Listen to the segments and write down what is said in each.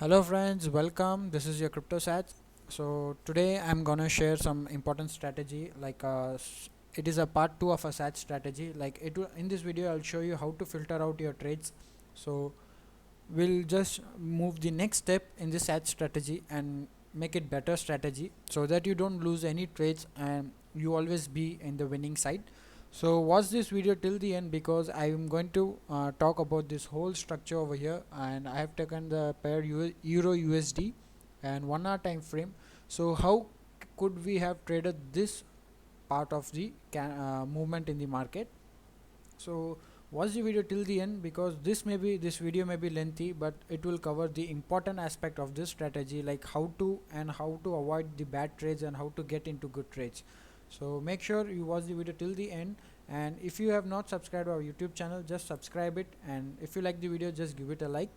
Hello friends, welcome. This is your crypto Satz. So today I'm gonna share some important strategy. It is a part two of a Satz strategy. In this video, I'll show you how to filter out your trades. So we'll just move the next step in this Satz strategy and make it better strategy so that you don't lose any trades and you always be in the winning side. So watch this video till the end because I am going to talk about this whole structure over here, and I have taken the pair Euro USD and 1 hour time frame. So how could we have traded this part of the movement in the market? So watch the video till the end because this video may be lengthy, but it will cover the important aspect of this strategy, like how to avoid the bad trades and how to get into good trades. So make sure you watch the video till the end, and if you have not subscribed our YouTube channel, just subscribe it, and if you like the video, just give it a like.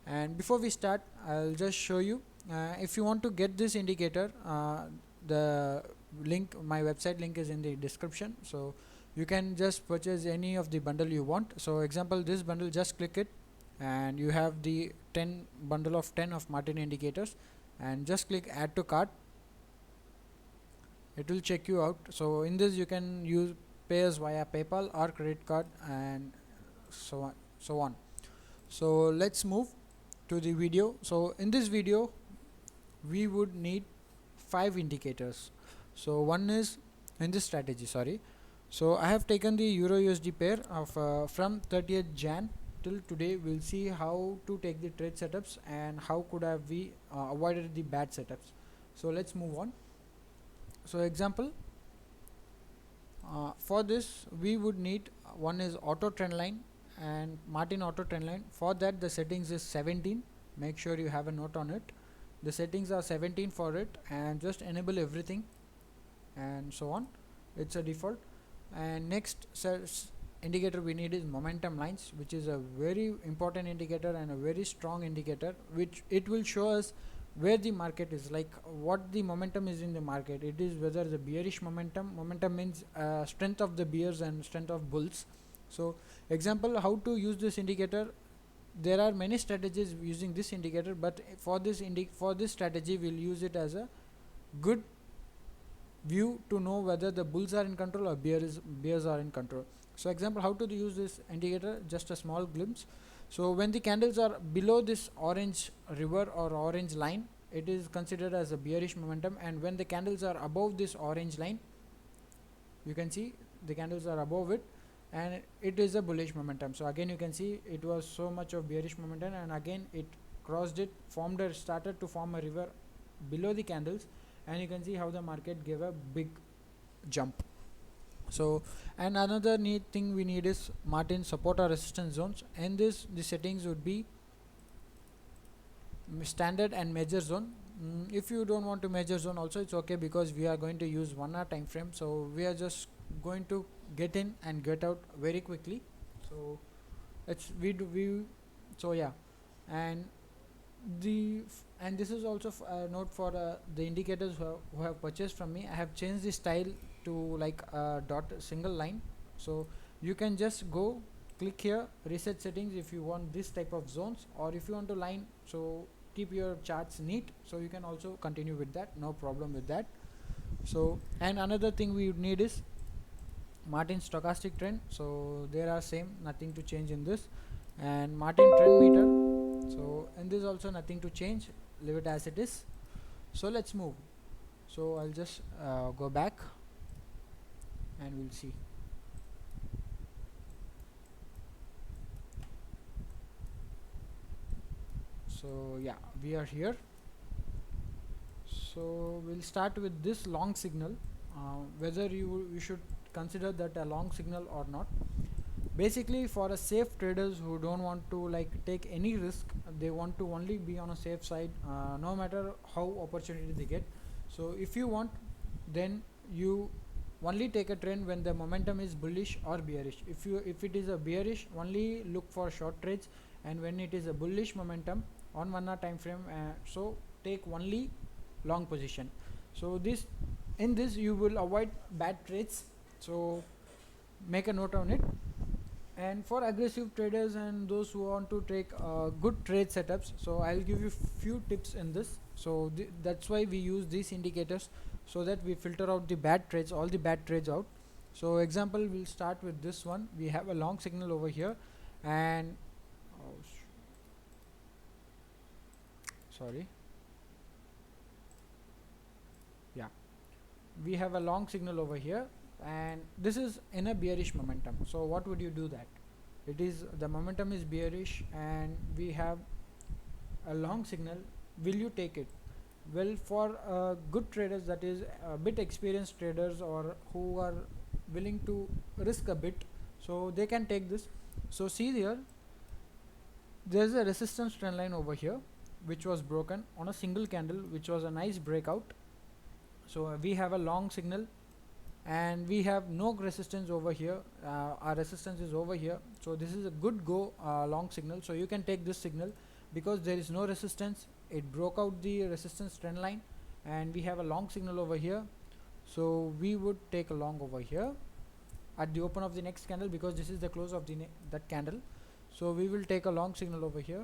And before we start, I'll just show you, if you want to get this indicator, the my website link is in the description, so you can just purchase any of the bundle you want. So example, this bundle, just click it and you have the 10 bundle of 10 of Martin indicators, and just click add to cart. It will check you out. So in this you can use pay us via PayPal or credit card, and so on. So let's move to the video. So in this video we would need 5 indicators. So one is in this strategy, sorry. So I have taken the Euro USD pair of from 30th Jan till today. We'll see how to take the trade setups and how could have we avoided the bad setups. So let's move on. So example, for this we would need one is auto trend line and Martin auto trend line. For that the settings is 17. Make sure you have a note on it. The settings are 17 for it, and just enable everything and so on. It's a default. And next indicator we need is momentum lines, which is a very important indicator and a very strong indicator, which it will show us where the market is, like what the momentum is in the market. It is whether the bearish momentum means strength of the bears and strength of bulls. So example, how to use this indicator, there are many strategies using this indicator, but for this strategy we'll use it as a good view to know whether the bulls are in control or bears are in control. So example, how to use this indicator, just a small glimpse. So when the candles are below this orange river or orange line, it is considered as a bearish momentum, and when the candles are above this orange line, you can see the candles are above it and it is a bullish momentum. So again you can see it was so much of bearish momentum, and again it crossed it, started to form a river below the candles, and you can see how the market gave a big jump. So, and another neat thing we need is Martin support or resistance zones, and the settings would be standard and major zone. If you don't want to major zone also, it's okay, because we are going to use 1 hour time frame, so we are just going to get in and get out very quickly. So it's we so yeah. And this is also a note for the indicators who have purchased from me. I have changed the style to like a dot single line, so you can just go click here, reset settings, if you want this type of zones, or if you want to line, so keep your charts neat, so you can also continue with that, no problem with that. So, and another thing we would need is Martin stochastic trend. So there are same, nothing to change in this, and Martin trend meter. So in this also nothing to change, leave it as it is. So let's move. So I'll just go back and we'll see. So yeah, we are here. So we'll start with this long signal, whether you should consider that a long signal or not. Basically, for a safe traders who don't want to like take any risk, they want to only be on a safe side, no matter how opportunity they get. So if you want, then you only take a trend when the momentum is bullish or bearish. If it is a bearish, only look for short trades, and when it is a bullish momentum on 1 hour time frame, so take only long position. So in this you will avoid bad trades, so make a note on it. And for aggressive traders and those who want to take good trade setups, so I'll give you few tips in this. So that's why we use these indicators, so that we filter out the bad trades, all the bad trades out. So example, we'll start with this one. We have a long signal over here, and oh, sorry, yeah, we have a long signal over here, and this is in a bearish momentum. So what would you do that? It is, the momentum is bearish and we have a long signal. Will you take it? Well, for good traders, that is a bit experienced traders or who are willing to risk a bit, so they can take this. So see here, there's a resistance trend line over here which was broken on a single candle, which was a nice breakout. So we have a long signal and we have no resistance over here. Our resistance is over here, so this is a good go long signal. So you can take this signal because there is no resistance. It broke out the resistance trend line and we have a long signal over here. So we would take a long over here at the open of the next candle, because this is the close of the that candle. So we will take a long signal over here,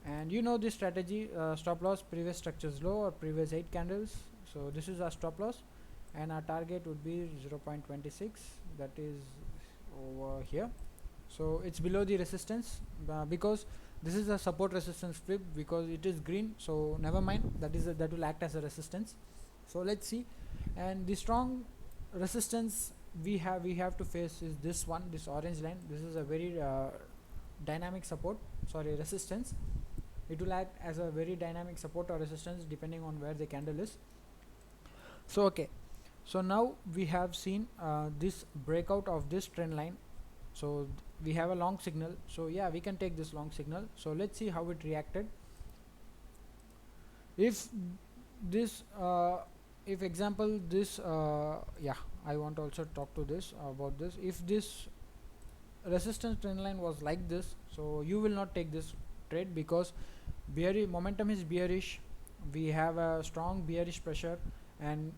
and you know this strategy, stop loss previous structures low or previous 8 candles. So this is our stop loss, and our target would be 0.26, that is over here. So it's below the resistance, because this is a support resistance flip, because it is green, so never mind, that will act as a resistance. So let's see. And the strong resistance we have to face is this one, this orange line. This is a very dynamic support, sorry, resistance. It will act as a very dynamic support or resistance depending on where the candle is. So okay, so now we have seen this breakout of this trend line. So we have a long signal, so yeah, we can take this long signal. So let's see how it reacted. If this if example this yeah, I want to also talk to this about this. If this resistance trend line was like this, so you will not take this trade, because bearish momentum is bearish. We have a strong bearish pressure and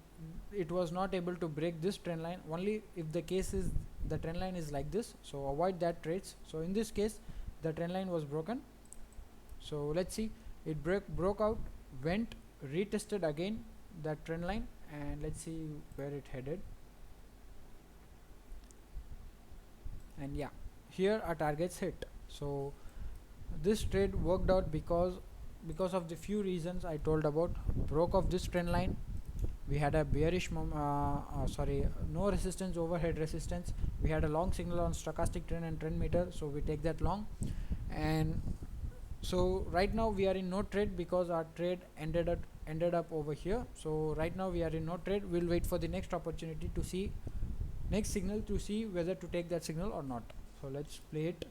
it was not able to break this trend line. Only if the case is the trend line is like this, so avoid that trades. So in this case the trend line was broken. So let's see, it broke out, went, retested again that trend line, and let's see where it headed. And yeah, here our targets hit. So this trade worked out because of the few reasons I told about. Broke of this trend line, we had a bearish sorry, no resistance, overhead resistance. We had a long signal on stochastic trend and trend meter, so we take that long. And so right now we are in no trade because our trade ended up over here. So right now we are in no trade. We'll wait for the next opportunity to see next signal, to see whether to take that signal or not. So let's play it.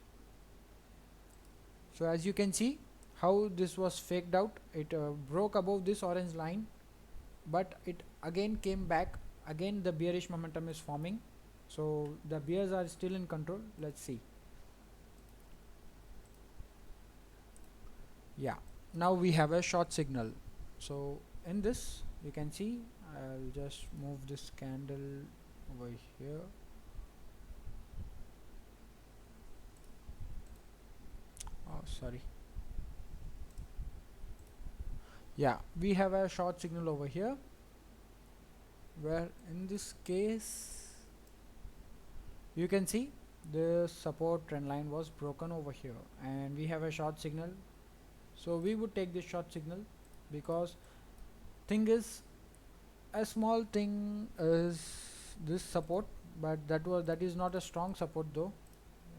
So as you can see how this was faked out, it broke above this orange line, but it again came back. Again the bearish momentum is forming, so the bears are still in control. Let's see. Yeah, now we have a short signal. So in this you can see, I'll just move this candle over here. Oh sorry, yeah, we have a short signal over here, where in this case you can see the support trend line was broken over here, and we have a short signal. So we would take this short signal, because thing is, a small thing is this support, but that is not a strong support though.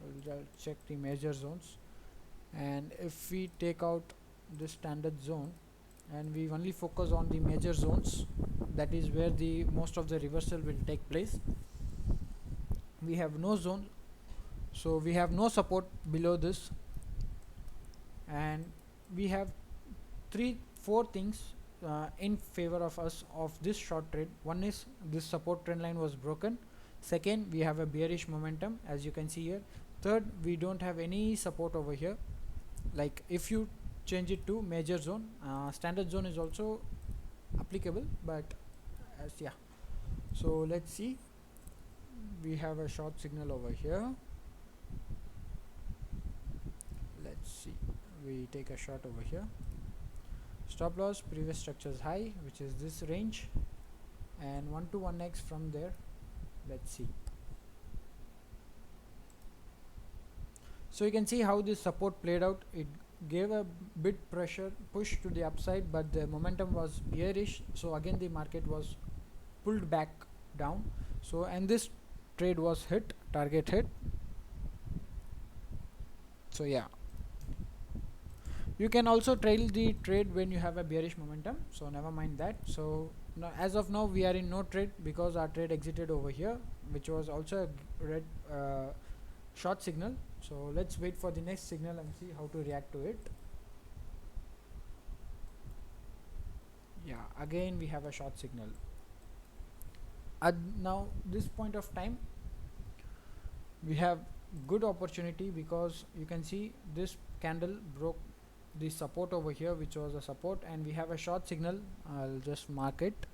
We'll check the major zones, and if we take out this standard zone and we only focus on the major zones, that is where the most of the reversal will take place. We have no zone, so we have no support below this, and we have 4 things in favor of us of this short trade. One is this support trend line was broken. Second, we have a bearish momentum, as you can see here. Third, we don't have any support over here. Like if you change it to major zone, standard zone is also applicable, but as yeah. So let's see, we have a short signal over here. Let's see, we take a shot over here. Stop loss previous structures high, which is this range, and 1 to 1x from there. Let's see. So you can see how this support played out. It gave a bit pressure push to the upside, but the momentum was bearish, so again the market was pulled back down. So and this trade was hit, target hit. So yeah, you can also trail the trade when you have a bearish momentum, so never mind that. So now as of now we are in no trade because our trade exited over here, which was also a red short signal. So let's wait for the next signal and see how to react to it. Yeah, again we have a short signal. At now this point of time we have good opportunity, because you can see this candle broke the support over here, which was a support, and we have a short signal. I'll just mark it.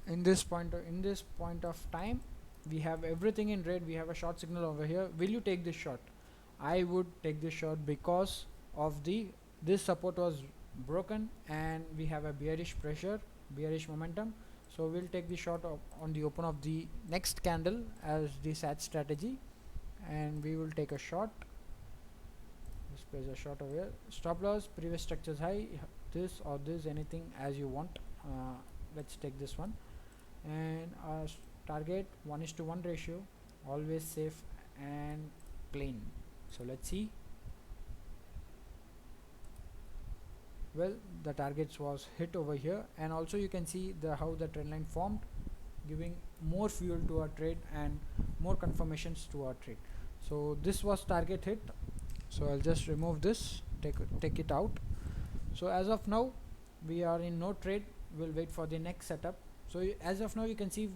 In this point of time we have everything in red. We have a short signal over here. Will you take this shot? I would take this shot because of this support was broken and we have a bearish pressure, bearish momentum. So we'll take the shot on the open of the next candle as the Satz strategy, and we will take a shot. Let's place a shot over here. Stop loss previous structures high, this or this, anything as you want. Let's take this one, and our target 1:1 ratio, always safe and plain. So let's see. Well, the targets was hit over here, and also you can see how the trend line formed, giving more fuel to our trade and more confirmations to our trade. So this was target hit. So I'll just remove this, take it out. So as of now we are in no trade. We'll wait for the next setup. So as of now you can see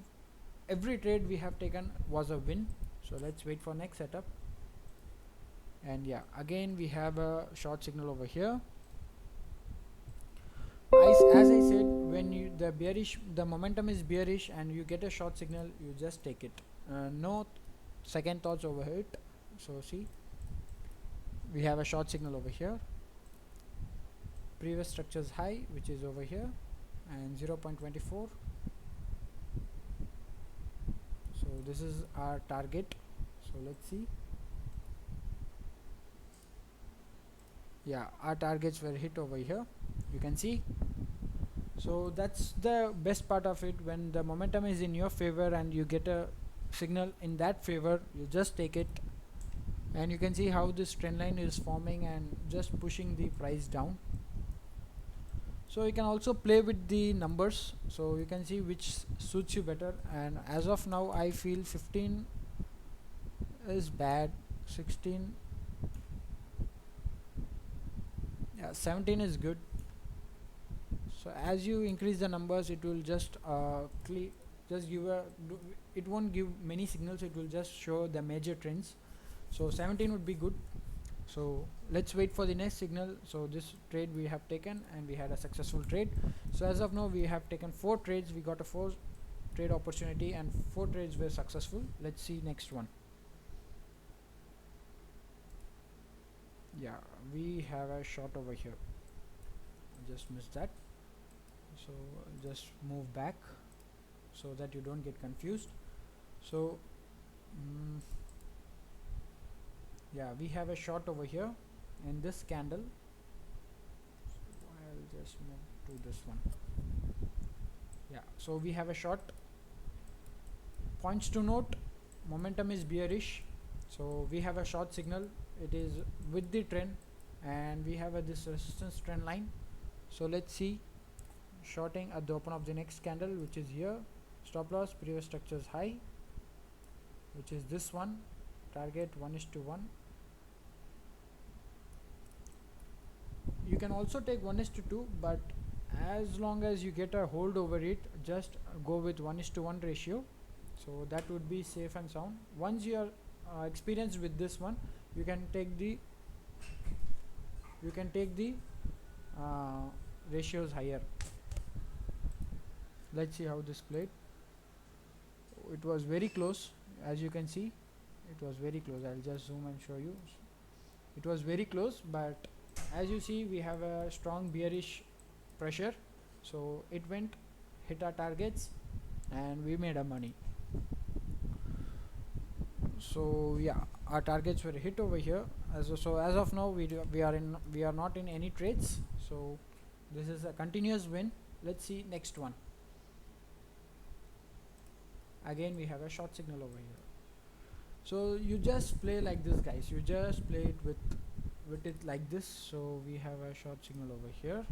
every trade we have taken was a win. So let's wait for next setup. And yeah, again we have a short signal over here. As I said, when the momentum is bearish and you get a short signal, you just take it. No second thoughts over it. So see, we have a short signal over here. Previous structures high, which is over here, and 0.24. So this is our target. So let's see. Yeah, our targets were hit over here, you can see. So that's the best part of it. When the momentum is in your favor and you get a signal in that favor, you just take it. And you can see how this trend line is forming and just pushing the price down. So you can also play with the numbers, so you can see which suits you better. And as of now I feel 15 is bad, 16, yeah, 17 is good. So as you increase the numbers, it will just give it won't give many signals, it will just show the major trends. So 17 would be good. So let's wait for the next signal. So this trade we have taken and we had a successful trade. So as of now we have taken 4 trades. We got a 4 trade opportunity and 4 trades were successful. Let's see next one. Yeah, we have a short over here. I just missed that. So I'll just move back so that you don't get confused. So yeah, we have a short over here in this candle. So I'll just move to this one. Yeah, so we have a short. Points to note, momentum is bearish, so we have a short signal. It is with the trend and we have this resistance trend line. So let's see, shorting at the open of the next candle, which is here. Stop loss previous structures high, which is this one. Target 1:1. You can also take 1:2, but as long as you get a hold over it, just go with 1:1 ratio. So that would be safe and sound. Once you are experienced with this one, you can take the ratios higher. Let's see how this played. It was very close, as you can see. It was very close. I'll just zoom and show you. It was very close, but as you see, we have a strong bearish pressure, so it went, hit our targets, and we made our money. So yeah, our targets were hit over here. So as of now, we are not in any trades, so this is a continuous win. Let's see next one. Again we have a short signal over here. So you just play like this, guys. You just play it with it like this. So we have a short signal over here.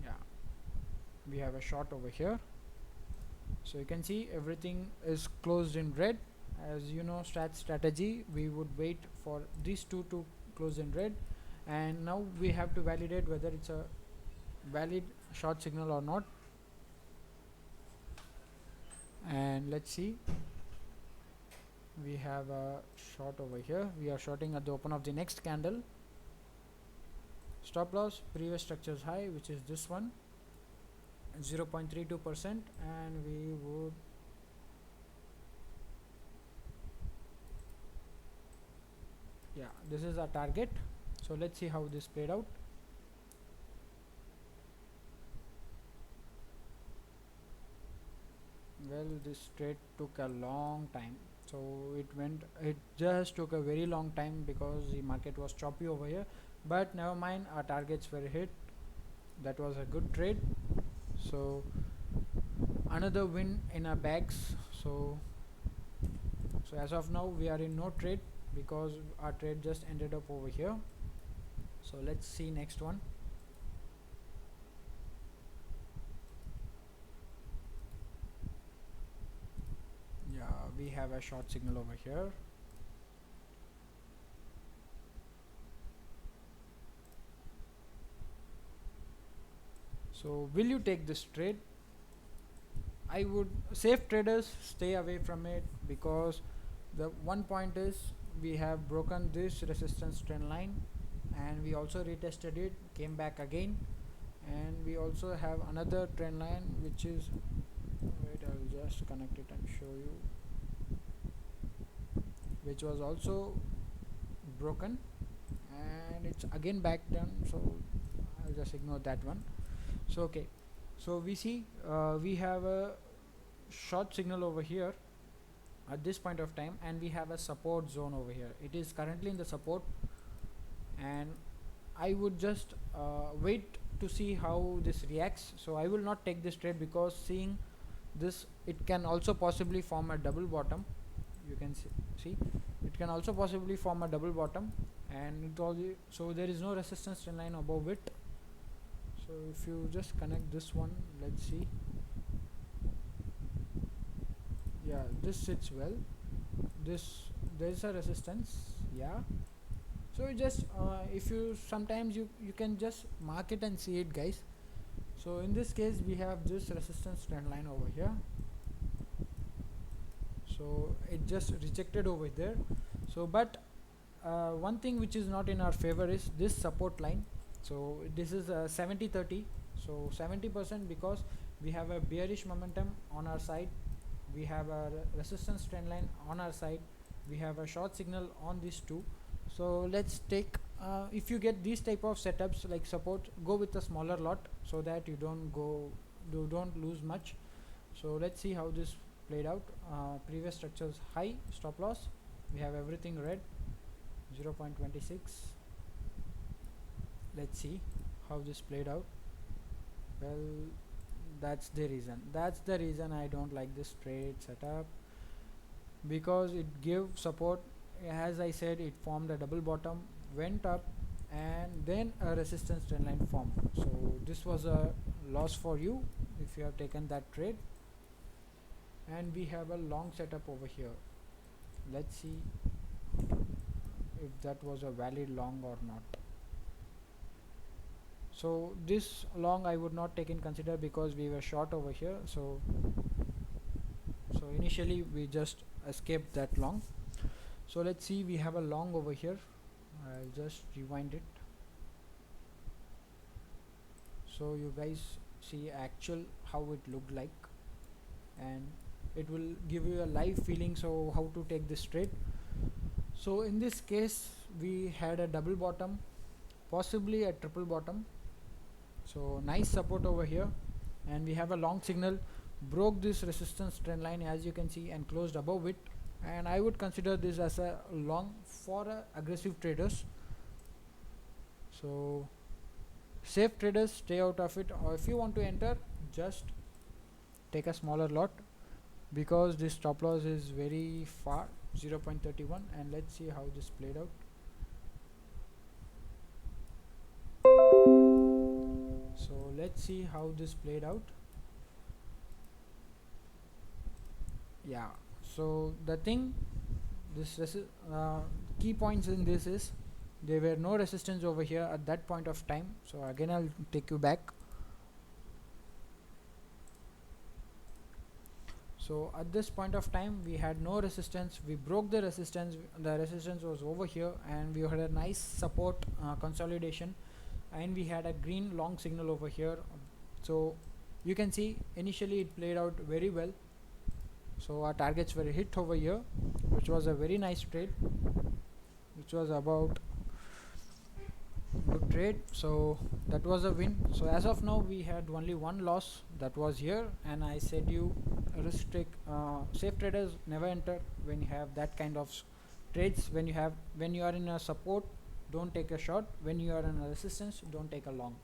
Yeah, we have a short over here. So you can see everything is closed in red. As you know, Satz strategy, we would wait for these two to close in red, and now we have to validate whether it's a valid short signal or not. And let's see, we have a short over here. We are shorting at the open of the next candle. Stop loss previous structures high, which is this one, 0.32%, and we would this is our target. So let's see how this played out. Well, this trade took a long time, so it just took a very long time because the market was choppy over here, but never mind, our targets were hit. That was a good trade. So another win in our bags. So as of now we are in no trade because our trade just ended up over here. So let's see next one. Yeah, we have a short signal over here. So will you take this trade? I would, safe traders stay away from it, because the one point is we have broken this resistance trend line, and we also retested it, came back again, and we also have another trend line which is, wait, I'll just connect it and show you, which was also broken, and it's again back down, so I'll just ignore that one. So okay, so we see we have a short signal over here at this point of time, and we have a support zone over here. It is currently in the support, and I would just wait to see how this reacts. So I will not take this trade, because seeing this, it can also possibly form a double bottom. You can see it can also possibly form a double bottom, and it all, so there is no resistance trend line above it. So if you just connect this one, let's see. Yeah, this sits well. There's a resistance. Yeah, so you just if you sometimes you can just mark it and see it, guys. So in this case we have this resistance trend line over here, so it just rejected over there. So but one thing which is not in our favor is this support line. So this is 70-30, so 70%, because we have a bearish momentum on our side, we have a resistance trend line on our side, we have a short signal on these two. So let's take if you get these type of setups like support, go with a smaller lot so that you don't lose much. So let's see how this played out. Previous structures high, stop loss, we have everything red, 0.26. Let's see how this played out. Well, that's the reason I don't like this trade setup, because it gave support. As I said, it formed a double bottom, went up, and then a resistance trend line formed. So this was a loss for you if you have taken that trade. And we have a long setup over here. Let's see if that was a valid long or not. So this long I would not take in consider, because we were short over here. So initially we just escaped that long. So let's see, we have a long over here. I'll just rewind it. so you guys see actual how it looked like, and it will give you a live feeling so how to take this trade. So in this case we had a double bottom, possibly a triple bottom. So nice support over here, and we have a long signal, broke this resistance trend line as you can see and closed above it, and I would consider this as a long for aggressive traders. So safe traders stay out of it, or if you want to enter, just take a smaller lot because this stop loss is very far, 0.31, and let's see how this played out. So let's see how this played out. Yeah, so the thing, this key points in this is there were no resistance over here at that point of time. So again I'll take you back. So at this point of time we had no resistance, we broke the resistance was over here, and we had a nice support consolidation, and we had a green long signal over here. So you can see initially it played out very well, so our targets were hit over here, which was a very nice trade, which was about good trade. So that was a win. So as of now we had only one loss, that was here, and I said you risk take, safe traders never enter when you have that kind of trades. When you are in a support, don't take a short. When you are in a resistance, don't take a long.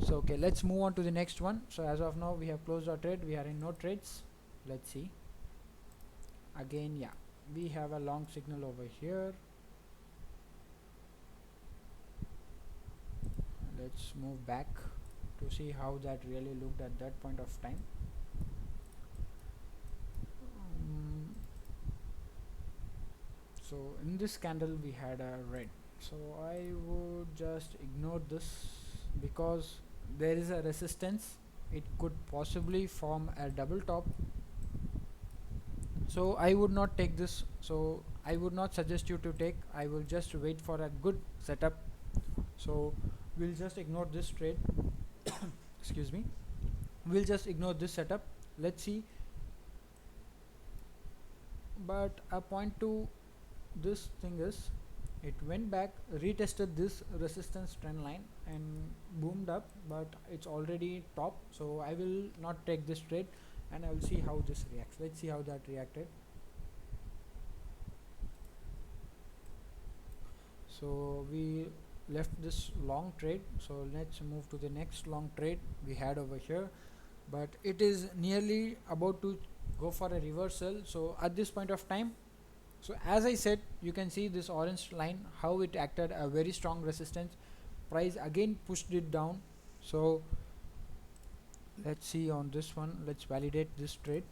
So okay, let's move on to the next one. So as of now we have closed our trade, we are in no trades. Let's see again. Yeah, we have a long signal over here. Let's move back to see how that really looked at that point of time. So in this candle we had a red, so I would just ignore this because there is a resistance. It could possibly form a double top, so I would not take this. So I would not suggest you to take. I will just wait for a good setup. So we'll just ignore this trade. Excuse me, we'll just ignore this setup. Let's see. But a point to this thing is, it went back, retested this resistance trend line and boomed up, but it's already top, so I will not take this trade, and I will see how this reacts. Let's see how that reacted. So we left this long trade, so let's move to the next long trade we had over here, but it is nearly about to go for a reversal. So at this point of time, so as I said, you can see this orange line how it acted a very strong resistance. Price again pushed it down. So let's see on this one, let's validate this trade.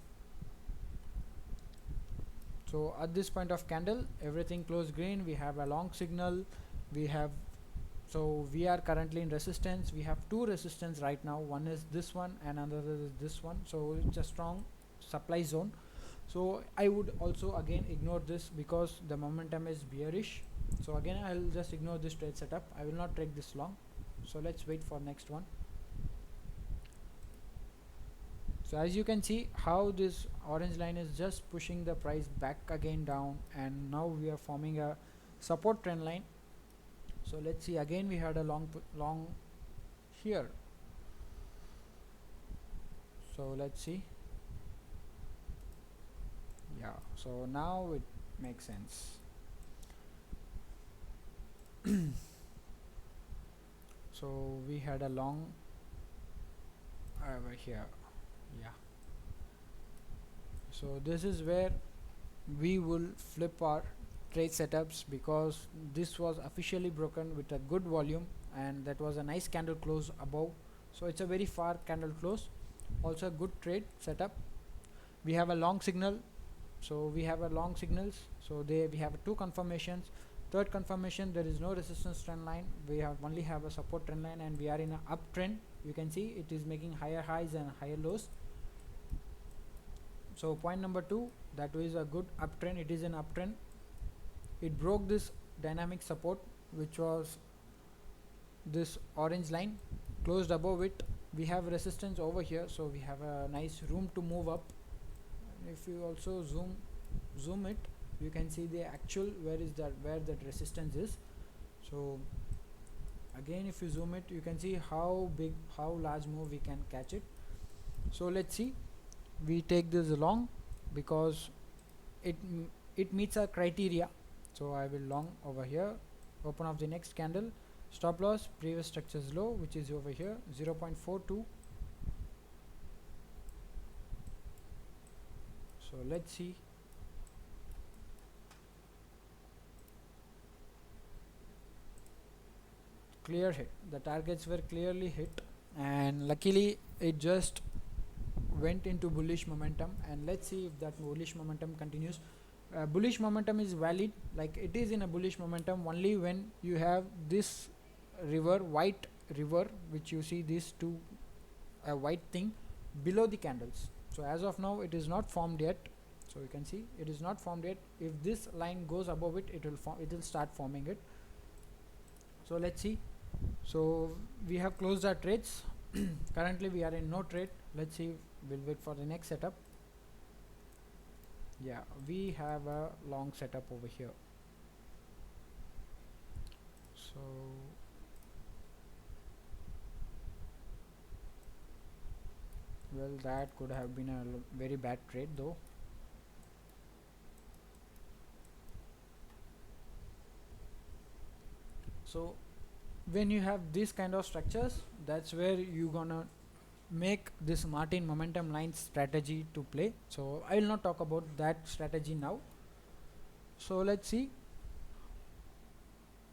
So at this point of candle everything closed green, we have a long signal, we have, so we are currently in resistance. We have two resistance right now, one is this one and another is this one, so it's a strong supply zone. So I would also again ignore this because the momentum is bearish. So again I'll just ignore this trade setup, I will not take this long. So let's wait for next one. So as you can see how this orange line is just pushing the price back again down, and now we are forming a support trend line. So let's see, again we had a long here. So let's see. Yeah, so now it makes sense. So we had a long over here. Yeah, so this is where we will flip our trade setups, because this was officially broken with a good volume, and that was a nice candle close above. So it's a very far candle close, also a good trade setup. We have a long signal, so we have a long signals, so we have two confirmations. Third confirmation, there is no resistance trend line, we have only have a support trend line, and we are in an uptrend. You can see it is making higher highs and higher lows. So point number 2, that is a good uptrend, it is an uptrend. It broke this dynamic support, which was this orange line. closed above it. We have resistance over here, so we have a nice room to move up. And if you also zoom it, you can see the actual where that resistance is. So again, if you zoom it, you can see how large move we can catch it. So let's see, we take this long because it it meets our criteria. So I will long over here, open up the next candle, stop loss previous structures low, which is over here 0.42. So let's see, clear hit, the targets were clearly hit, and luckily it just went into bullish momentum. And let's see if that bullish momentum continues. Bullish momentum is valid, like it is in a bullish momentum only when you have this white river, which you see these two white thing below the candles. So as of now it is not formed yet, so you can see it is not formed yet. If this line goes above it, it will start forming it. So let's see. So we have closed our trades. Currently we are in no trade. Let's see, we'll wait for the next setup. Yeah, we have a long setup over here. So well, that could have been a very bad trade though. So when you have this kind of structures, that's where you gonna make this Martin momentum line strategy to play. So I will not talk about that strategy now. So let's see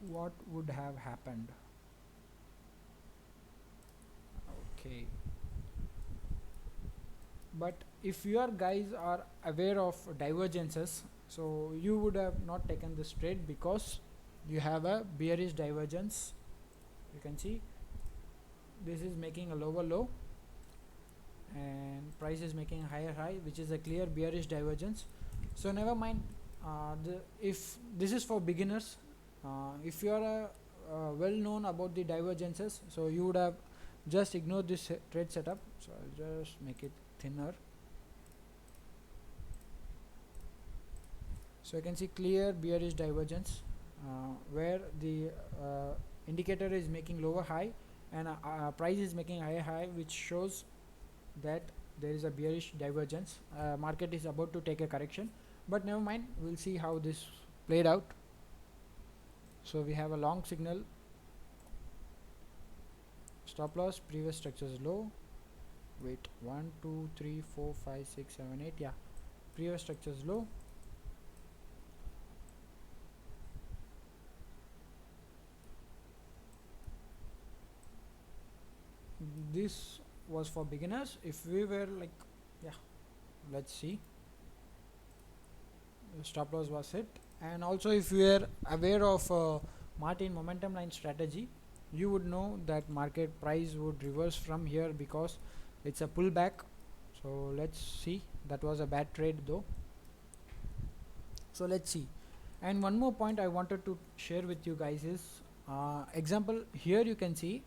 what would have happened. Okay, but if your guys are aware of divergences, so you would have not taken this trade because you have a bearish divergence. You can see this is making a lower low and price is making a higher high, which is a clear bearish divergence. So never mind, if this is for beginners, if you are well known about the divergences, so you would have just ignored this trade setup. So I'll just make it thinner. So you can see clear bearish divergence, where the indicator is making lower high and price is making higher high, which shows that there is a bearish divergence. Market is about to take a correction, but never mind, we'll see how this played out. So we have a long signal, stop loss previous structures low. Wait, 1 2 3 4 5 6 7 8, yeah, previous structures low. This was for beginners. If we were like, yeah, let's see, the stop loss was hit. And also if you are aware of Martin momentum line strategy, you would know that market price would reverse from here because it's a pullback. So let's see, that was a bad trade though. So let's see. And one more point I wanted to share with you guys is example, here you can see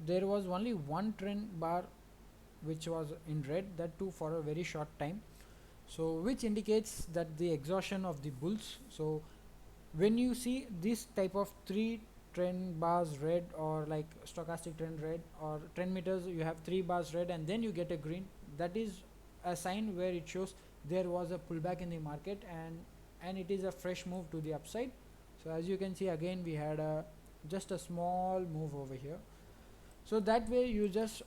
there was only one trend bar which was in red, that too for a very short time, so which indicates that the exhaustion of the bulls. So when you see this type of three trend bars red, or like stochastic trend red, or trend meters, you have three bars red and then you get a green, that is a sign where it shows there was a pullback in the market, and it is a fresh move to the upside. So as you can see, again we had just a small move over here. So that way you just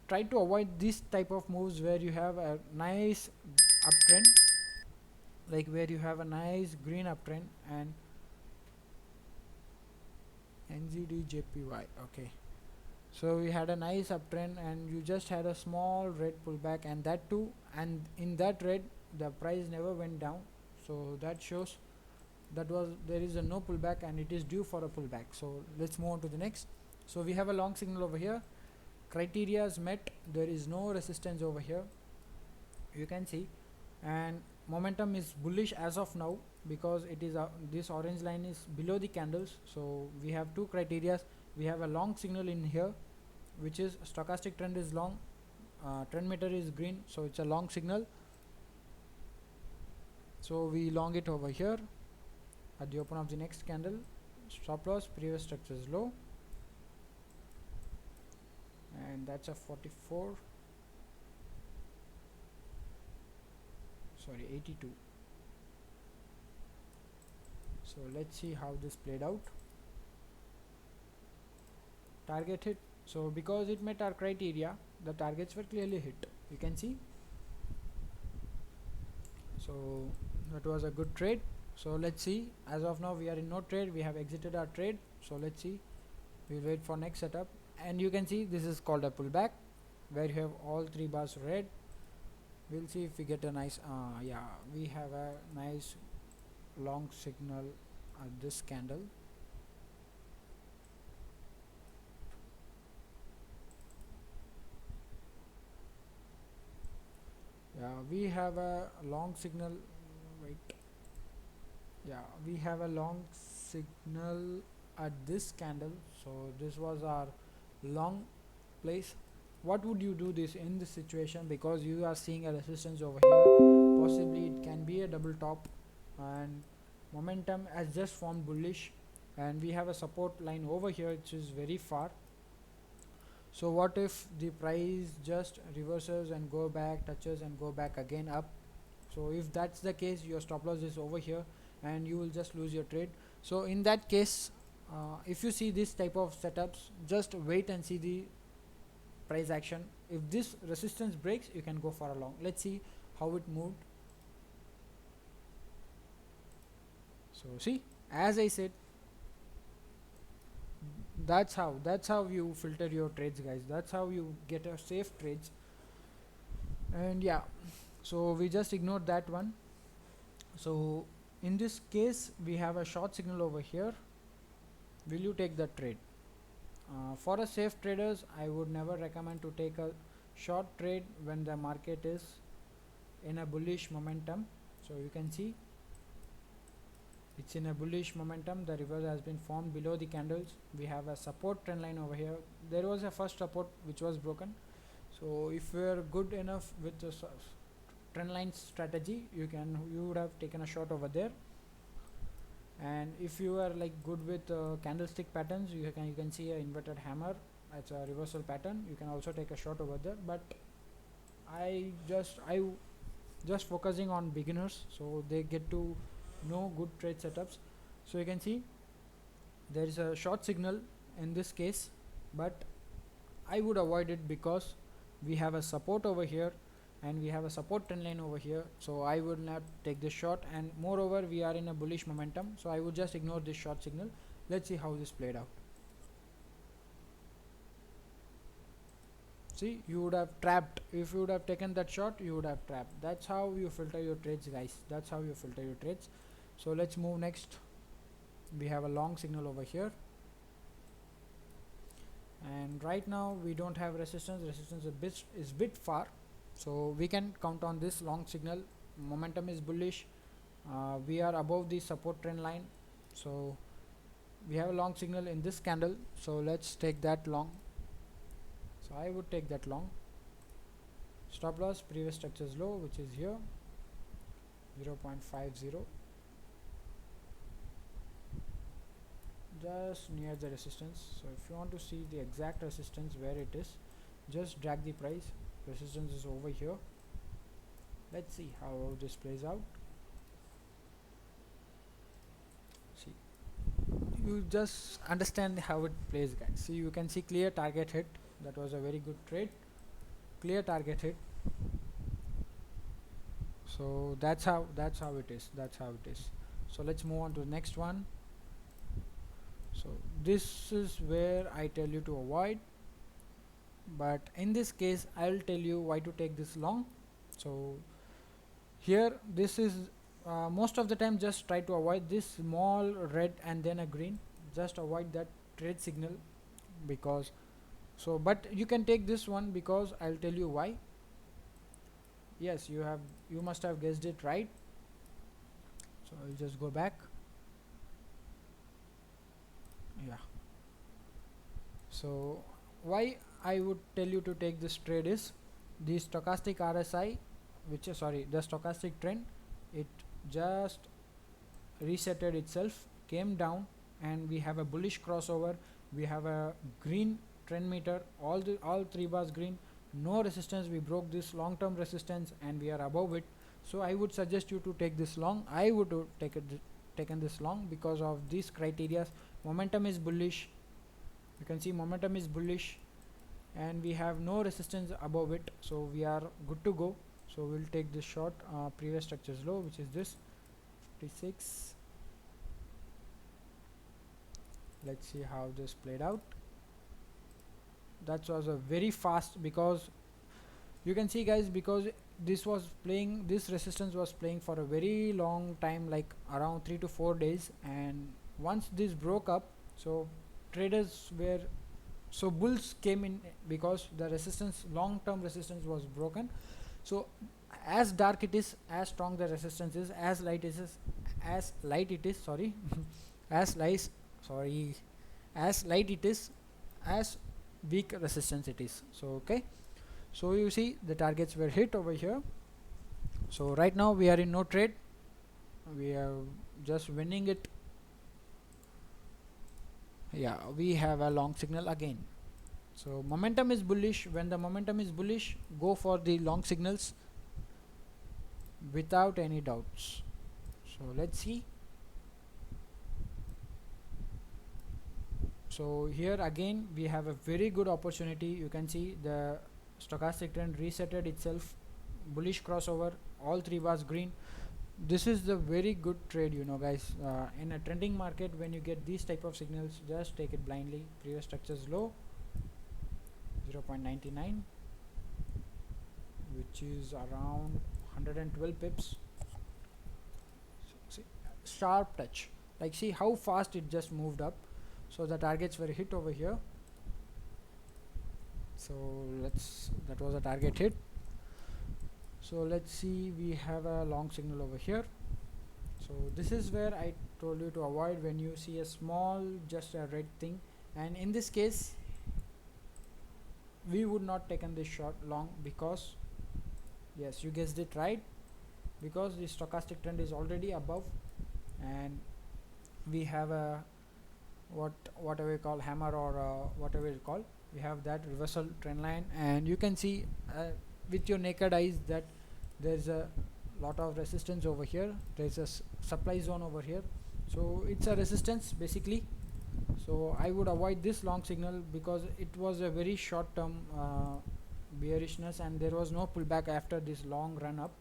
try to avoid this type of moves where you have a nice uptrend, like where you have a nice green uptrend and NZDJPY. Okay, so we had a nice uptrend and you just had a small red pullback, and that too, and in that red the price never went down. So that shows that there is a no pullback and it is due for a pullback. So let's move on to the next. So we have a long signal over here, criteria is met, there is no resistance over here, you can see, and momentum is bullish as of now because it is this orange line is below the candles. So we have two criteria, we have a long signal in here which is stochastic trend is long, trend meter is green, so it's a long signal. So we long it over here at the open of the next candle. Stop loss, previous structure is low, and that's a 44, sorry, 82. So let's see how this played out. Target hit. So because it met our criteria, the targets were clearly hit, you can see. So that was a good trade. So let's see, as of now we are in no trade, we have exited our trade. So let's see, we'll wait for next setup, and you can see this is called a pullback where you have all three bars red. We'll see if we get a nice yeah, we have a nice long signal at this candle. Yeah, we have a long signal. Wait, yeah, we have a long signal at this candle. So this was our long place. What would you do this in this situation? Because you are seeing a resistance over here, possibly it can be a double top, and momentum has just formed bullish, and we have a support line over here which is very far. So what if the price just reverses and go back, touches and go back again up? So if that's the case, your stop loss is over here and you will just lose your trade. So in that case, if you see this type of setups, just wait and see the price action. If this resistance breaks, you can go for a long. Let's see how it moved. So see, as I said, that's how you filter your trades, guys. That's how you get a safe trades. And yeah, so we just ignored that one. So in this case, we have a short signal over here. Will you take the trade? For a safe traders, I would never recommend to take a short trade when the market is in a bullish momentum. So you can see it's in a bullish momentum. The reverse has been formed below the candles. We have a support trend line over here. There was a first support which was broken. So if we are good enough with the trend line strategy, you would have taken a shot over there. And if you are like good with candlestick patterns, you can see a inverted hammer. It's a reversal pattern. You can also take a shot over there. But I just focusing on beginners, so they get to know good trade setups. So you can see there is a short signal in this case, but I would avoid it because we have a support over here and we have a support trend line over here. So I would not take this short, and moreover we are in a bullish momentum, so I would just ignore this short signal. Let's see how this played out. See, you would have trapped. If you would have taken that shot, you would have trapped. That's how you filter your trades, guys. That's how you filter your trades. So let's move next. We have a long signal over here, and right now we don't have resistance. Resistance is bit far, so we can count on this long signal. Momentum is bullish. We are above the support trend line, so we have a long signal in this candle. So let's take that long. So I would take that long. Stop loss, previous structure is low, which is here, 0.50, just near the resistance. So if you want to see the exact resistance where it is, just drag the price. Resistance is over here. Let's see how this plays out. See, you just understand how it plays, guys. See, you can see clear target hit. That was a very good trade. Clear target hit. So that's how it is. So let's move on to the next one. So this is where I tell you to avoid, but in this case I'll tell you why to take this long. So here this is most of the time just try to avoid this small red and then a green. Just avoid that trade signal, because but you can take this one, because I'll tell you why. Yes, you must have guessed it right. So I'll just go back. Yeah, so why I would tell you to take this trade is the stochastic RSI, which is sorry, the stochastic trend. It just resetted itself, came down, and we have a bullish crossover. We have a green trend meter, all three bars green, no resistance. We broke this long term resistance and we are above it. So I would suggest you to take this long. I would take it taken this long because of these criteria. Momentum is bullish, you can see momentum is bullish, and we have no resistance above it, so we are good to go. So we'll take this short. Previous structures low, which is this 56. Let's see how this played out. That was a very fast, because you can see guys, because this resistance was playing for a very long time, like around 3 to 4 days, and once this broke up, so traders were so bulls came in because the resistance, long term resistance was broken. So as dark it is, as strong the resistance is, as light it is, as light it is, sorry, as light, sorry, as light it is, as weak resistance it is. So okay, so you see the targets were hit over here. So right now we are in no trade, we are just winning it. Yeah, we have a long signal again. So momentum is bullish. When the momentum is bullish, go for the long signals without any doubts. So let's see. So here again we have a very good opportunity. You can see the stochastic trend resetted itself, bullish crossover, all three bars green. This is the very good trade, you know guys. In a trending market, when you get these type of signals, just take it blindly. Previous structures low 0.99, which is around 112 pips. See, sharp touch, like see how fast it just moved up. So the targets were hit over here. So that was a target hit. So let's see, we have a long signal over here. So this is where I told you to avoid when you see a small, just a red thing, and in this case we would not taken this short long, because yes, you guessed it right, because the stochastic trend is already above, and we have a whatever you call hammer, or whatever you call, we have that reversal trend line, and you can see with your naked eyes that there's a lot of resistance over here, there's a supply zone over here, so it's a resistance basically. So I would avoid this long signal because it was a very short term bearishness, and there was no pullback after this long run up,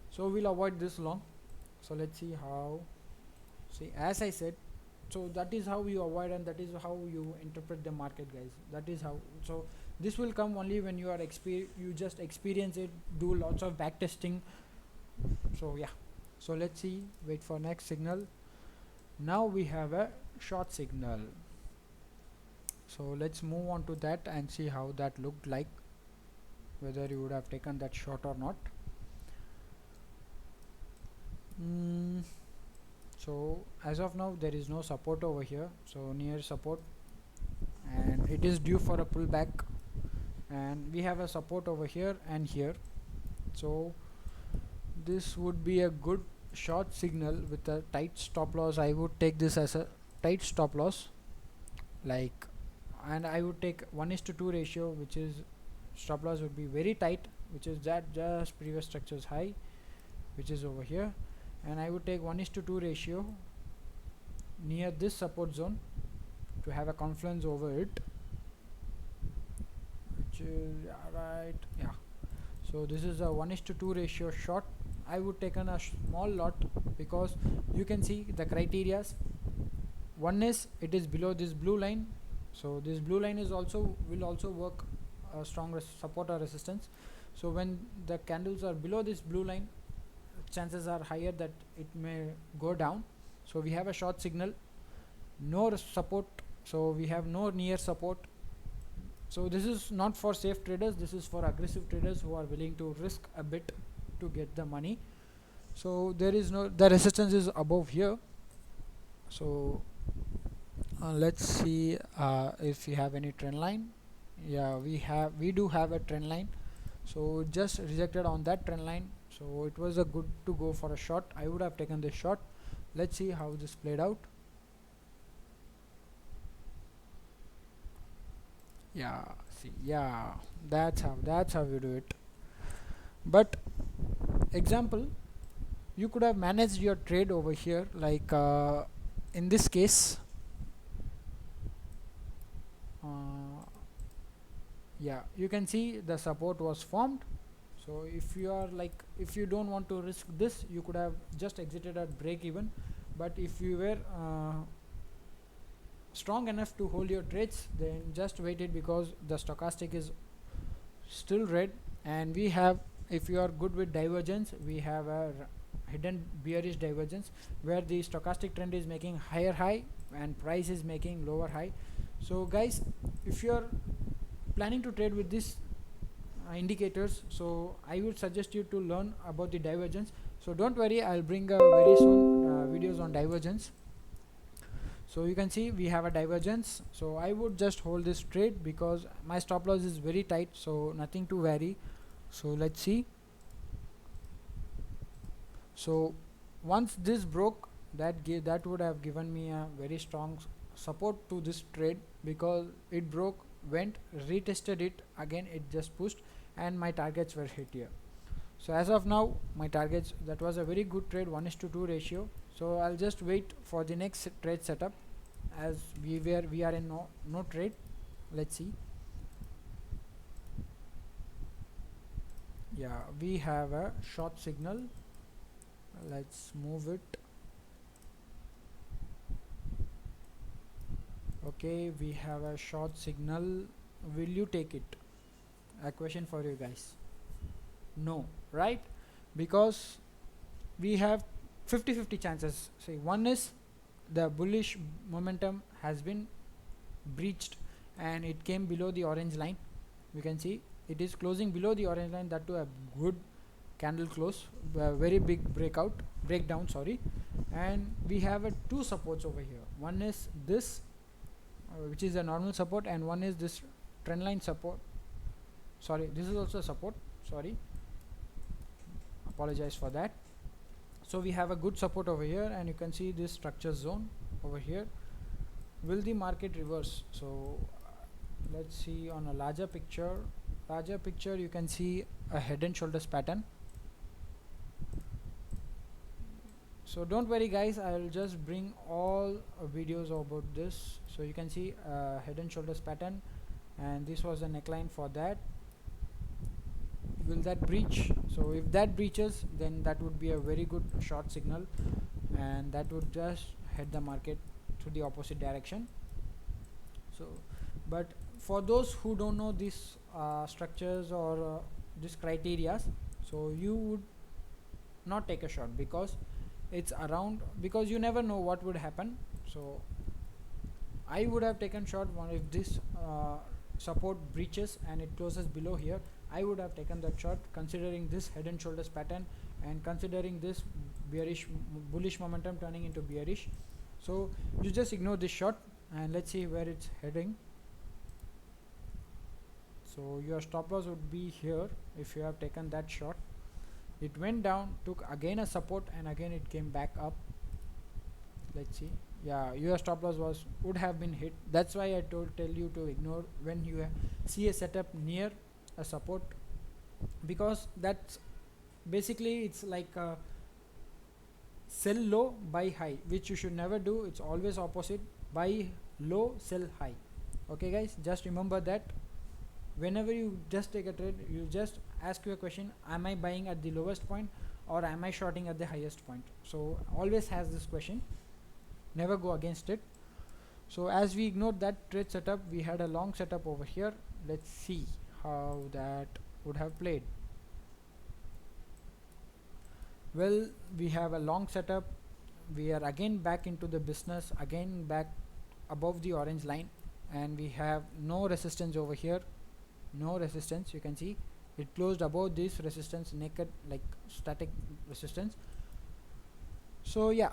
so we'll avoid this long. So let's see how, see, as I said, so that is how you avoid, and that is how you interpret the market, guys. That is how. So this will come only when you are you just experience it, do lots of back testing. So yeah, so let's see, wait for next signal. Now we have a short signal, so let's move on to that and see how that looked like, whether you would have taken that short or not. So as of now there is no support over here, so near support, and it is due for a pullback, and we have a support over here and here. So this would be a good short signal with a tight stop loss. I would take this as a tight stop loss, like, and I would take 1:2 ratio, which is stop loss would be very tight, which is that just previous structures high, which is over here, and I would take 1:2 ratio near this support zone to have a confluence over it, which is right, yeah. So this is a 1:2 ratio short. I would take a small lot, because you can see the criterias. One is it is below this blue line, so this blue line is will also work a strong support or resistance. So when the candles are below this blue line, chances are higher that it may go down. So we have a short signal, no support, so we have no near support. So this is not for safe traders, this is for aggressive traders who are willing to risk a bit to get the money. So there is no, the resistance is above here. So let's see if you have any trend line Yeah, we do have a trend line, so it just rejected on that trend line, so it was a good to go for a shot. I would have taken this shot. Let's see how this played out. Yeah, see, yeah, that's how you do it. But example, you could have managed your trade over here, like in this case, uh, yeah, you can see the support was formed. So if you are like, if you don't want to risk this, you could have just exited at break even. But if you were strong enough to hold your trades, then just wait it, because the stochastic is still red. And we have, if you are good with divergence, we have a hidden bearish divergence, where the stochastic trend is making higher high and price is making lower high. So guys, if you are planning to trade with this indicators, so I would suggest you to learn about the divergence. So don't worry, I'll bring very soon videos on divergence. So you can see we have a divergence, so I would just hold this trade because my stop loss is very tight, so nothing to vary. So let's see. So once this broke, that would have given me a very strong support to this trade, because it broke, went, retested it again, it just pushed, and my targets were hit here. So as of now, my targets, that was a very good trade, 1:2 ratio. So I'll just wait for the next trade setup, as we are in no trade. Let's see. Yeah, we have a short signal. Let's move it. Okay, we have a short signal. Will you take it? A question for you guys. No, right? Because we have 50-50 chances. See, one is the bullish momentum has been breached and it came below the orange line. You can see it is closing below the orange line, that to a good candle close, very big breakdown, sorry. And we have two supports over here. One is this, which is a normal support, and one is this trend line support. Sorry, this is also a support, sorry, apologize for that. So we have a good support over here, and you can see this structure zone over here. Will the market reverse? So let's see on a larger picture. You can see a head and shoulders pattern. So don't worry guys, I will just bring all videos about this. So you can see head and shoulders pattern, and this was a neckline for that. Will that breach? So if that breaches, then that would be a very good short signal, and that would just head the market to the opposite direction. So but for those who don't know these structures or these criteria, so you would not take a shot, because it's around, because you never know what would happen. So I would have taken short one if this support breaches and it closes below here. I would have taken that shot, considering this head and shoulders pattern, and considering this bullish momentum turning into bearish. So you just ignore this shot, and let's see where it's heading. So your stop loss would be here if you have taken that shot. It went down, took again a support, and again it came back up. Let's see. Yeah, your stop loss would have been hit. That's why I tell you to ignore when you see a setup near a support, because that's basically, it's like a sell low, buy high, which you should never do. It's always opposite: buy low, sell high. Okay guys, just remember that. Whenever you just take a trade, you just ask your question: am I buying at the lowest point, or am I shorting at the highest point? So always has this question, never go against it. So as we ignored that trade setup, we had a long setup over here. Let's see how that would have played. Well, we have a long setup. We are again back into the business, again back above the orange line, and we have no resistance over here. No resistance, you can see it closed above this resistance, naked, like static resistance. So yeah,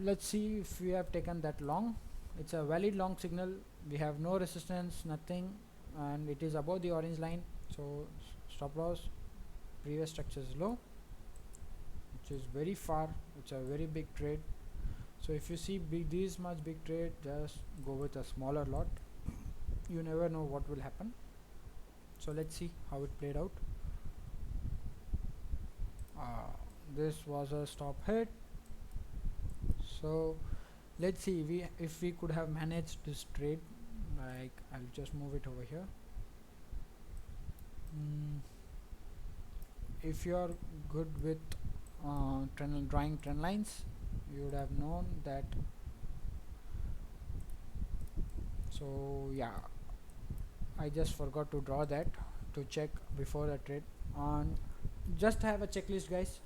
let's see if we have taken that long. It's a valid long signal. We have no resistance, nothing. and it is above the orange line, so stop loss. Previous structure is low, which is very far. It's a very big trade. So if you see this much big trade, just go with a smaller lot. You never know what will happen. So let's see how it played out. This was a stop hit. So let's see if we could have managed this trade. Like, I'll just move it over here. If you are good with drawing trend lines, you would have known that. So yeah, I just forgot to draw that to check before the trade. On just have a checklist, guys.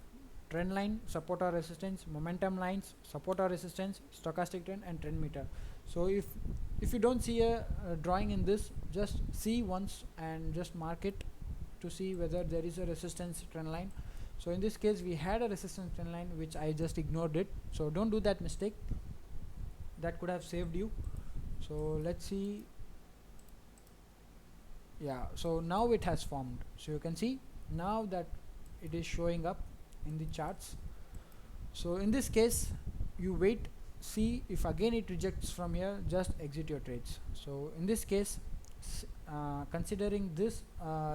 Trend line, support or resistance, momentum lines, support or resistance, stochastic trend, and trend meter. So if you don't see a drawing in this, just see once and just mark it to see whether there is a resistance trend line. So in this case we had a resistance trend line, which I just ignored it. So don't do that mistake. That could have saved you. So let's see. Yeah, so now it has formed. So you can see now that it is showing up in the charts. So in this case, you wait, see if again it rejects from here, just exit your trades. So in this case, considering this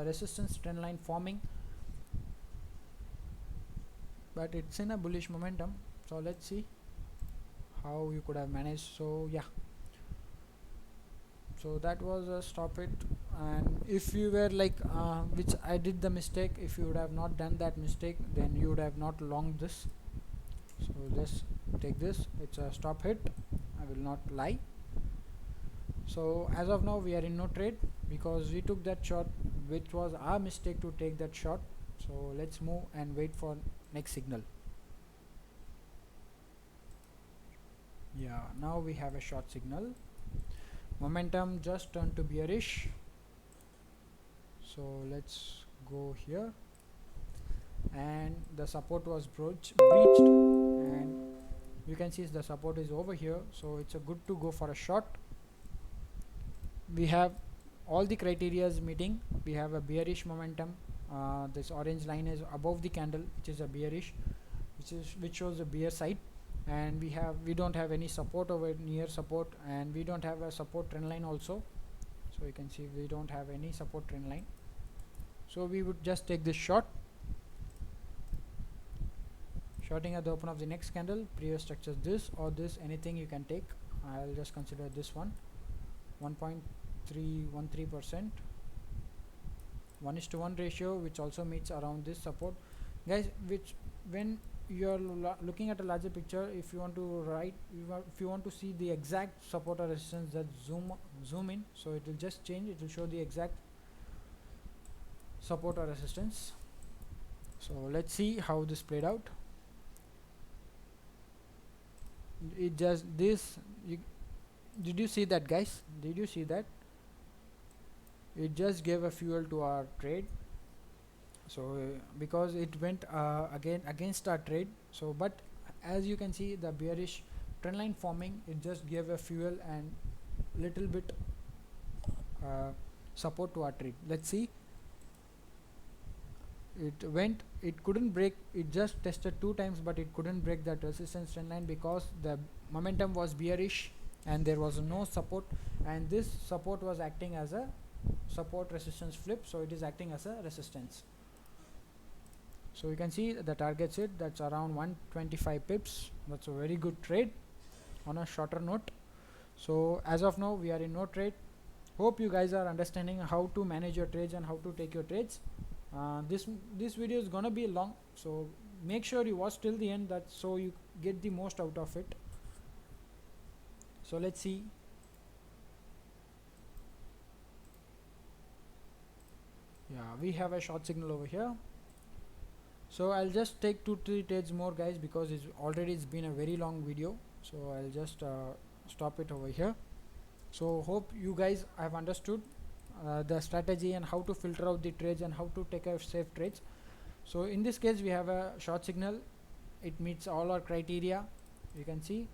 resistance trend line forming, but it's in a bullish momentum, so let's see how you could have managed. So yeah, so that was a stop it. And if you were like which I did the mistake, if you would have not done that mistake, then you would have not longed this. So just take this, it's a stop hit, I will not lie. So as of now we are in no trade because we took that shot, which was our mistake to take that shot. So let's move and wait for next signal. Yeah, now we have a short signal. Momentum just turned to bearish. So let's go here, and the support was breached, and you can see the support is over here. So it's a good to go for a shot. We have all the criterias meeting. We have a bearish momentum. This orange line is above the candle, which is a bearish, which shows a bear side, and we don't have any support over near support, and we don't have a support trend line also. So you can see we don't have any support trend line. So we would just take this short, shorting at the open of the next candle. Previous structures this or this, anything you can take. I'll just consider this one, 1.313%, 1:1 ratio, which also meets around this support, guys. Which when you're looking at a larger picture, if you want to if you want to see the exact support or resistance, that zoom in, so it will just change, it will show the exact support or resistance. So let's see how this played out. It just did you see that, guys? Did you see that? It just gave a fuel to our trade. So because it went again against our trade. So but as you can see, the bearish trend line forming, it just gave a fuel and little bit support to our trade. Let's see. It couldn't break, it just tested 2 times, but it couldn't break that resistance trend line because the momentum was bearish and there was no support, and this support was acting as a support resistance flip, so it is acting as a resistance. So you can see the target hit, that's around 125 pips. That's a very good trade on a shorter note. So as of now we are in no trade. Hope you guys are understanding how to manage your trades and how to take your trades. This video is gonna be long, so make sure you watch till the end, that so you get the most out of it. So let's see. Yeah, we have a short signal over here. So I'll just take 2-3 trades more, guys, because it's been a very long video. So I'll just stop it over here. So hope you guys have understood the strategy and how to filter out the trades and how to take a safe trades. So in this case we have a short signal, it meets all our criteria. You can see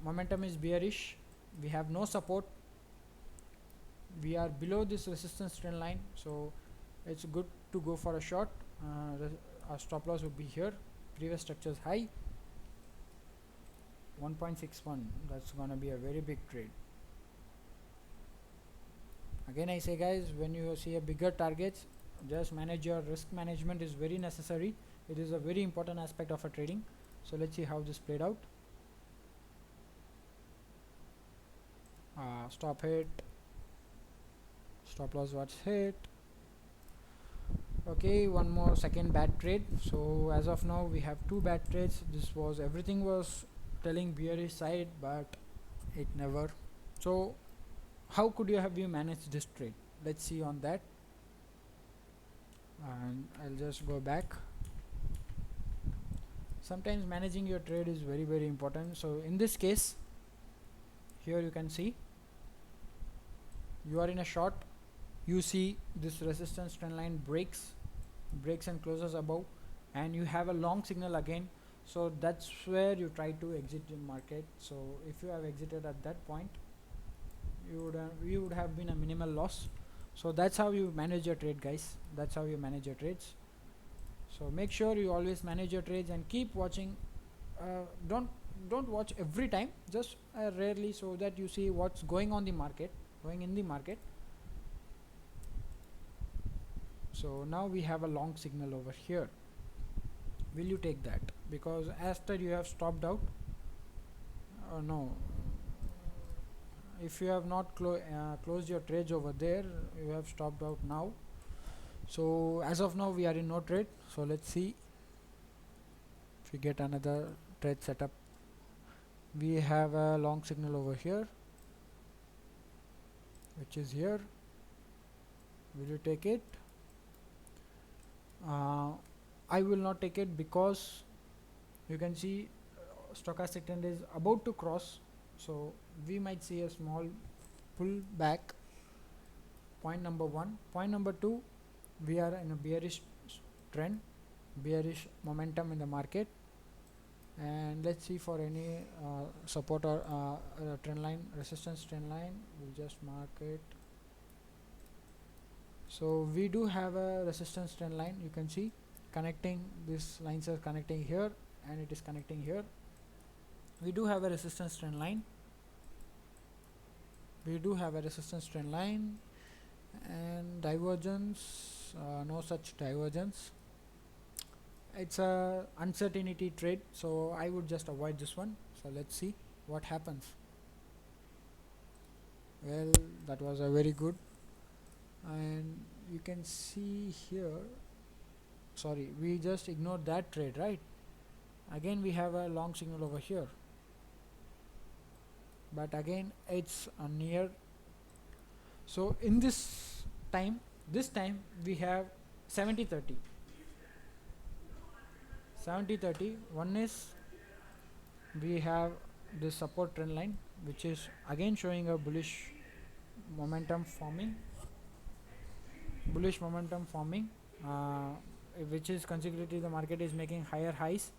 momentum is bearish, we have no support, we are below this resistance trend line, so it's good to go for a short. Our stop loss would be here, previous structures high 1.61. That's gonna be a very big trade. Again I say guys, when you see a bigger targets, just manage your risk. Management is very necessary. It is a very important aspect of a trading. So let's see how this played out. Stop hit, stop loss was hit. Okay, one more second bad trade. So as of now we have two bad trades. This was, everything was telling bearish side, but it never. So how could you have managed this trade? Let's see on that, and I'll just go back. Sometimes managing your trade is very important. So in this case, here you can see you are in a short, you see this resistance trend line breaks and closes above, and you have a long signal again. So that's where you try to exit the market. So if you have exited at that point, you would have been a minimal loss. So that's how you manage your trade, guys. That's how you manage your trades. So make sure you always manage your trades and keep watching. Don't watch every time, just rarely, so that you see what's going on the market, going in the market. So now we have a long signal over here. Will you take that? Because after you have stopped out, no, if you have not closed your trades over there, you have stopped out now. So as of now we are in no trade. So let's see if we get another trade setup. We have a long signal over here, which is here. Will you take it? I will not take it, because you can see stochastic trend is about to cross, so we might see a small pull back. Point number one. Point number two, we are in a bearish trend, bearish momentum in the market, and let's see for any support or trend line, resistance trend line. We'll just mark it. So we do have a resistance trend line, you can see connecting, these lines are connecting here and it is connecting here. We do have a resistance trend line, and divergence, no such divergence. It's a uncertainty trade, so I would just avoid this one. So let's see what happens. Well, that was a very good, and you can see here, sorry, we just ignored that trade, right? Again we have a long signal over here, but again it's near. So in this time we have 70-30. One is we have this support trend line, which is again showing a bullish momentum forming, which is consecutively the market is making higher highs.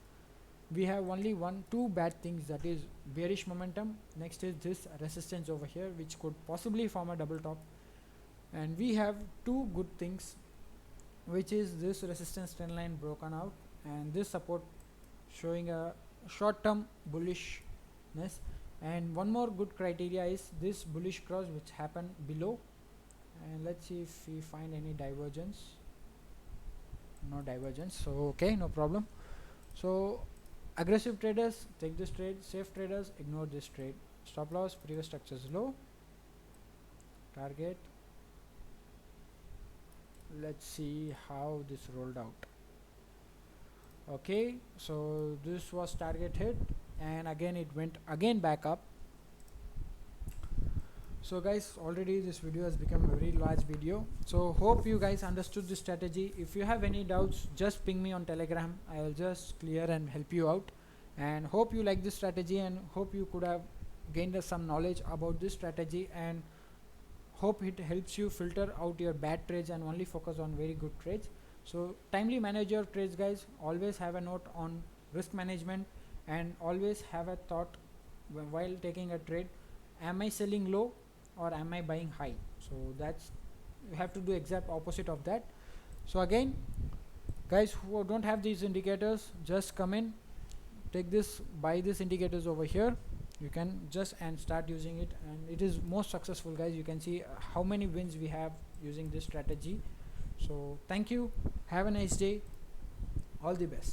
We have only two bad things, that is bearish momentum. Next is this resistance over here, which could possibly form a double top, and we have two good things, which is this resistance trend line broken out and this support showing a short-term bullishness. And one more good criteria is this bullish cross which happened below, and let's see if we find any divergence. No divergence, so okay, no problem. So aggressive traders take this trade, safe traders ignore this trade. Stop loss, previous structure is low, target. Let's see how this rolled out. Okay, so this was target hit, and again it went again back up. So guys, already this video has become a very large video, so hope you guys understood this strategy. If you have any doubts, just ping me on Telegram. I will just clear and help you out, and hope you like this strategy, and hope you could have gained some knowledge about this strategy, and hope it helps you filter out your bad trades and only focus on very good trades. So timely manage your trades, guys. Always have a note on risk management, and always have a thought while taking a trade: am I selling low or am I buying high? So that's, you have to do exact opposite of that. So again, guys who don't have these indicators, just come in, take this, buy these indicators over here. You can just and start using it, and it is most successful, guys. You can see how many wins we have using this strategy. So thank you, have a nice day, all the best.